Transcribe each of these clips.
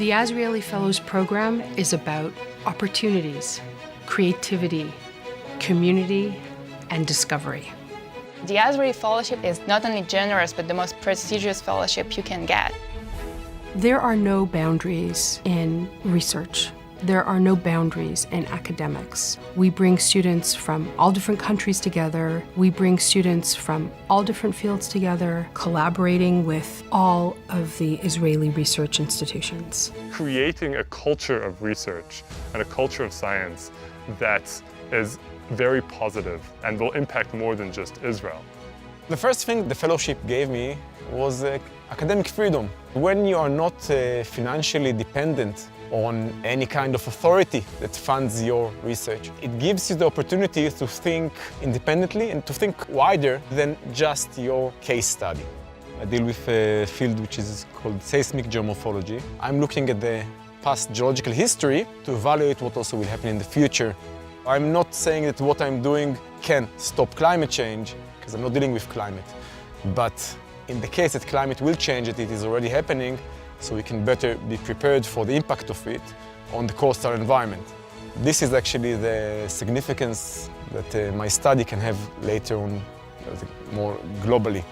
The Azrieli Fellows Program is about opportunities, creativity, community, and discovery. The Azrieli Fellowship is not only generous, but the most prestigious fellowship you can get. There are no boundaries in research. There are no boundaries in academics. We bring students from all different countries together. We bring students from all different fields together, collaborating with all of the Israeli research institutions. Creating a culture of research and a culture of science that is very positive and will impact more than just Israel. The first thing the fellowship gave me was academic freedom. When you are not financially dependent on any kind of authority that funds your research, it gives you the opportunity to think independently and to think wider than just your case study. I deal with a field which is called seismic geomorphology. I'm looking at the past geological history to evaluate what also will happen in the future. I'm not saying that what I'm doing can stop climate change, because I'm not dealing with climate. But in the case that climate will change, it is already happening, so we can better be prepared for the impact of it on the coastal environment. This is actually the significance that my study can have later on, more globally.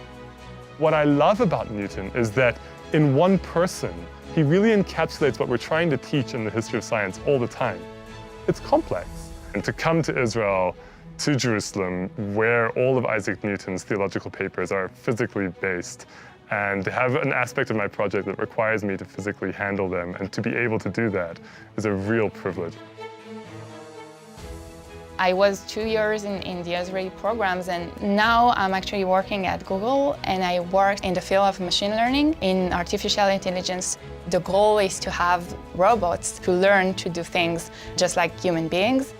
What I love about Newton is that in one person, he really encapsulates what we're trying to teach in the history of science all the time. It's complex. And to come to Israel, to Jerusalem, where all of Isaac Newton's theological papers are physically based, and to have an aspect of my project that requires me to physically handle them and to be able to do that is a real privilege. I was 2 years in the Azrieli programs, and now I'm actually working at Google, and I work in the field of machine learning in artificial intelligence. The goal is to have robots to learn to do things just like human beings.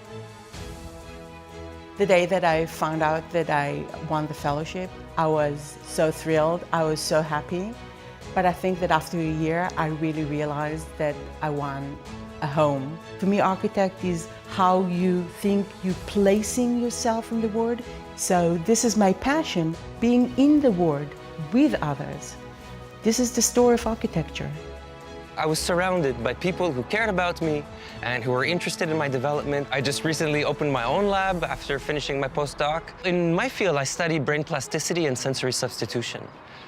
The day that I found out that I won the fellowship, I was so thrilled, I was so happy. But I think that after a year, I really realized that I won a home. For me, architect is how you think you're placing yourself in the world. So this is my passion, being in the world with others. This is the story of architecture. I was surrounded by people who cared about me and who were interested in my development. I just recently opened my own lab after finishing my postdoc. In my field, I study brain plasticity and sensory substitution.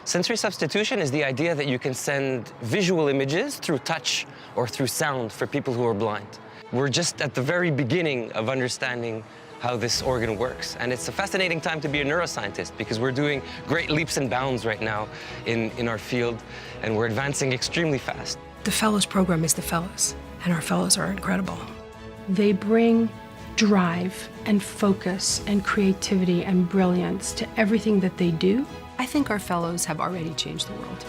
Sensory substitution is the idea that you can send visual images through touch or through sound for people who are blind. We're just at the very beginning of understanding how this organ works. And it's a fascinating time to be a neuroscientist because we're doing great leaps and bounds right now in our field, and we're advancing extremely fast. The Fellows Program is the Fellows, and our Fellows are incredible. They bring drive and focus and creativity and brilliance to everything that they do. I think our Fellows have already changed the world.